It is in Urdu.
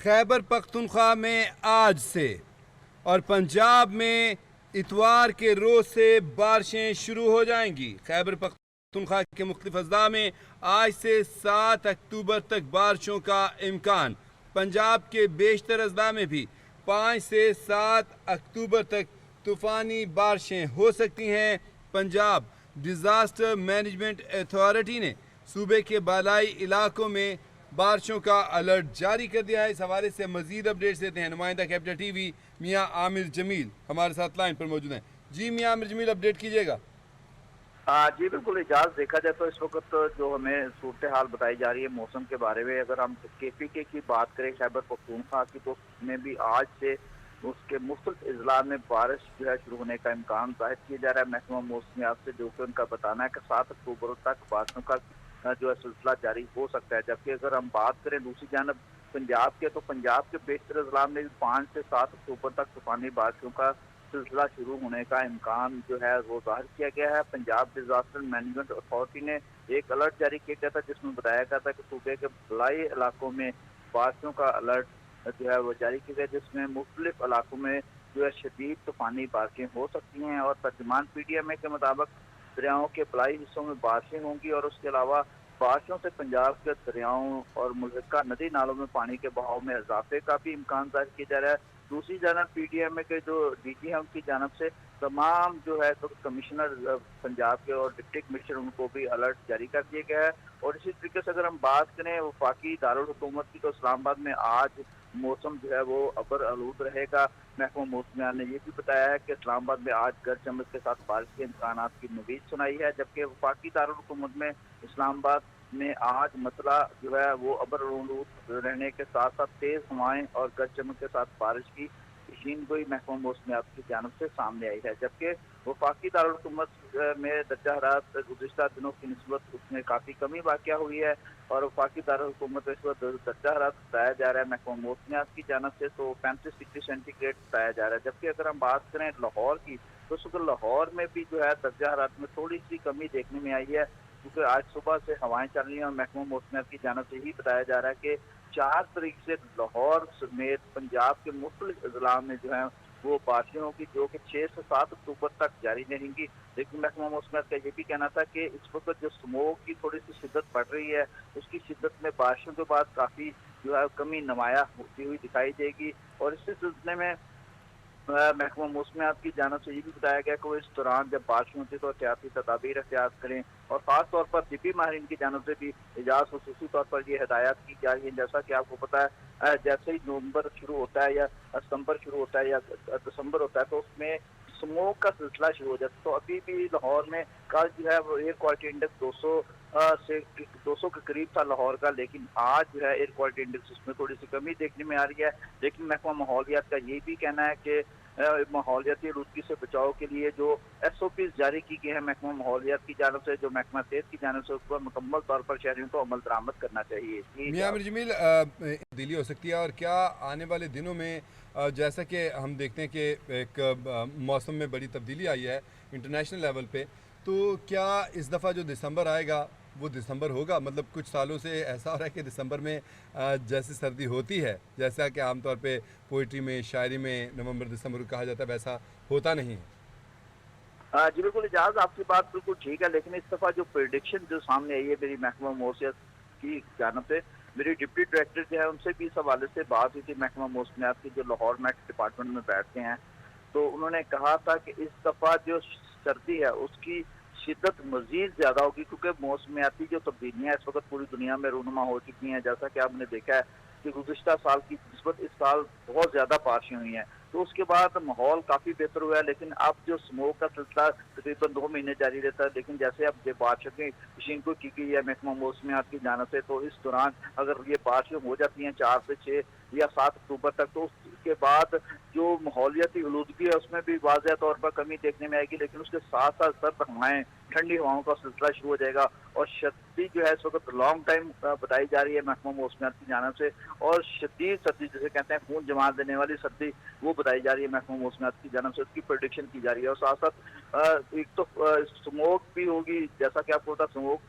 خیبر پختونخوا میں آج سے اور پنجاب میں اتوار کے روز سے بارشیں شروع ہو جائیں گی۔ خیبر پختونخوا کے مختلف اضلاع میں آج سے 7 اکتوبر تک بارشوں کا امکان۔ پنجاب کے بیشتر اضلاع میں بھی 5 سے 7 اکتوبر تک طوفانی بارشیں ہو سکتی ہیں۔ پنجاب ڈیزاسٹر مینجمنٹ اتھارٹی نے صوبے کے بالائی علاقوں میں بارشوں کا الرٹ جاری کر دیا ہے۔ اس حوالے سے مزید اپڈیٹس دیتے ہیں نمائندہ کیپٹل ٹی وی میاں عامر جمیل ہمارے ساتھ لائن پر موجود ہیں۔ جی میاں عامر جمیل، اپڈیٹ کیجیے گا۔ جی بالکل اجاز، دیکھا جائے تو اس وقت جو ہمیں صورتحال بتائی جا رہی ہے موسم کے بارے میں، اگر ہم KPK کی بات کریں خیبر پختونخوا کی، تو اس میں بھی آج سے اس کے مختلف اضلاع میں بارش جو ہے شروع ہونے کا امکان ظاہر کیا جا رہا ہے محکمہ موسمیات سے، جو کہ ان کا بتانا ہے کہ 7 اکتوبر تک بارشوں کا جو ہے سلسلہ جاری ہو سکتا ہے۔ جبکہ اگر ہم بات کریں دوسری جانب پنجاب کے، تو پنجاب کے بیشتر اضلاع میں بھی 5 سے 7 اکتوبر تک طوفانی بارشوں کا سلسلہ شروع ہونے کا امکان جو ہے وہ ظاہر کیا گیا ہے۔ پنجاب ڈیزاسٹر مینجمنٹ اتھارٹی نے ایک الرٹ جاری کیا گیا تھا، جس میں بتایا گیا تھا کہ صوبے کے بالائی علاقوں میں بارشوں کا الرٹ جو ہے وہ جاری کیا گیا، جس میں مختلف علاقوں میں جو ہے شدید طوفانی بارشیں ہو سکتی ہیں۔ اور ترجمان PTMA کے مطابق دریاؤں کے بالائی حصوں میں بارشیں ہوں گی، اور اس کے علاوہ بارشوں سے پنجاب کے دریاؤں اور ملحقہ ندی نالوں میں پانی کے بہاؤ میں اضافے کا بھی امکان ظاہر کیا جا رہا ہے۔ دوسری جانب PTMA کے جو DG ہیں ان کی جانب سے تمام جو ہے تو کمشنر پنجاب کے اور ڈپٹی کمشنر ان کو بھی الرٹ جاری کر دیا گیا ہے۔ اور اسی طریقے سے اگر ہم بات کریں وفاقی دارالحکومت کی، تو اسلام آباد میں آج موسم جو ہے وہ ابر آلود رہے گا۔ محکمہ موسمیات نے یہ بھی بتایا ہے کہ اسلام آباد میں آج گرج چمک کے ساتھ بارش کے امکانات کی نوید سنائی ہے، جبکہ وفاقی دارالحکومت میں اسلام آباد میں آج مسئلہ جو ہے وہ ابر آلود رہنے کے ساتھ ساتھ تیز ہوائیں اور گرج چمک کے ساتھ بارش کی پیشین گوئی محکمہ موسمیات کی جانب سے سامنے آئی ہے۔ جبکہ وفاقی دارالحکومت میں درجہ حرارت گزشتہ دنوں کی نسبت اس میں کافی کمی واقع ہوئی ہے، اور وفاقی دارالحکومت اس وقت درجہ حرارت بتایا جا رہا ہے محکمہ موسمیات کی جانب سے تو 35 ڈگری سینٹی گریڈ بتایا جا رہا ہے۔ جبکہ اگر ہم بات کریں لاہور کی، تو اس وقت لاہور میں بھی جو ہے درجہ حرارت میں تھوڑی سی کمی دیکھنے میں آئی ہے، کیونکہ آج صبح سے ہوائیں چل رہی ہیں، اور محکمہ موسمیات کی جانب سے ہی بتایا جا رہا ہے کہ 4 تاریخ سے لاہور سمیت پنجاب کے مختلف اضلاع میں جو ہیں وہ بارشیں ہوگی، جو کہ 6 سے 7 اکتوبر تک جاری رہیں گی۔ لیکن محکمہ موسمیات کا یہ بھی کہنا تھا کہ اس وقت جو اسموگ کی تھوڑی سی شدت بڑھ رہی ہے، اس کی شدت میں بارشوں کے بعد کافی جو ہے کمی نمایاں ہوتی ہوئی دکھائی دے گی۔ اور اسی سلسلے میں محکمہ موسمیات کی جانب سے یہ بھی بتایا گیا کہ وہ اس دوران جب بارشیں ہوتی ہے تو احتیاطی تدابیر اختیار کریں، اور خاص طور پر طبی ماہرین کی جانب سے بھی اجاز خصوصی طور پر یہ ہدایات کی جا رہی ہے۔ جیسا کہ آپ کو پتہ ہے جیسے ہی نومبر شروع ہوتا ہے یا ستمبر شروع ہوتا ہے یا دسمبر ہوتا ہے، تو اس میں اسموگ کا سلسلہ شروع ہو جاتا ہے۔ تو ابھی بھی لاہور میں کل جو ہے وہ ایئر کوالٹی انڈیکس 200 کے قریب تھا لاہور کا، لیکن آج جو ہے ایئر کوالٹی انڈیکس اس میں تھوڑی سی کمی دیکھنے میں آ رہی ہے۔ لیکن محکمہ ماحولیات کا یہ بھی کہنا ہے کہ ماحولیاتی آلودگی سے بچاؤ کے لیے جو SOPs جاری کی گئی ہیں محکمہ ماحولیات کی جانب سے، جو محکمہ صحت کی جانب سے، اس پر مکمل طور پر شہریوں کو عمل درآمد کرنا چاہیے۔ میاں عامر جمیل، تبدیلی ہو سکتی ہے، اور کیا آنے والے دنوں میں جیسا کہ ہم دیکھتے ہیں کہ ایک موسم میں بڑی تبدیلی آئی ہے انٹرنیشنل لیول پہ، تو کیا اس دفعہ جو دسمبر آئے گا وہ دسمبر ہوگا؟ مطلب کچھ سالوں سے ایسا ہو رہا ہے کہ دسمبر میں جیسے سردی ہوتی ہے، جیسا کہ عام طور پہ پوئٹری میں شاعری میں نومبر دسمبر کو کہا جاتا ہے، ویسا ہوتا نہیں ہے۔ جی بالکل اجاز، آپ کی بات بالکل ٹھیک ہے، لیکن اس دفعہ جو پریڈکشن جو سامنے آئی ہے میری محکمہ موسمیات کی جانب سے، میری ڈپٹی ڈائریکٹر جو ہے ان سے بھی اس حوالے سے بات ہوئی تھی، محکمہ موسمیات کی جو لاہور میٹ ڈپارٹمنٹ میں بیٹھتے ہیں، تو انہوں نے کہا تھا کہ اس دفعہ جو سردی ہے اس کی شدت مزید زیادہ ہوگی، کیونکہ موسمیاتی جو تبدیلیاں اس وقت پوری دنیا میں رونما ہو چکی ہیں، جیسا کہ آپ نے دیکھا ہے کہ گزشتہ سال کی نسبت اس سال بہت زیادہ بارشیں ہوئی ہیں، تو اس کے بعد ماحول کافی بہتر ہوا ہے۔ لیکن اب جو اسموگ کا سلسلہ تقریباً 2 مہینے جاری رہتا ہے، لیکن جیسے اب یہ بارشوں کی پیشین گوئی کی گئی ہے محکمہ موسمیات کی جانب سے، تو اس دوران اگر یہ بارشیں ہو جاتی ہیں 4 سے 6 یا 7 اکتوبر تک، تو اس کے بعد جو ماحولیاتی آلودگی ہے اس میں بھی واضح طور پر کمی دیکھنے میں آئے گی، لیکن اس کے ساتھ ساتھ سرد ہوائیں، ٹھنڈی ہواؤں کا سلسلہ شروع ہو جائے گا، اور سردی جو ہے اس وقت لانگ ٹائم بتائی جا رہی ہے محکمہ موسمیات کی جانب سے، اور شدید سردی جسے کہتے ہیں خون جما دینے والی سردی، وہ بتائی جا رہی ہے محکمہ موسمیات کی جانب سے، اس کی پریڈکشن کی جا رہی ہے۔ اور ساتھ ساتھ ایک تو اسموگ بھی ہوگی، جیسا کہ آپ کو پتا اسموگ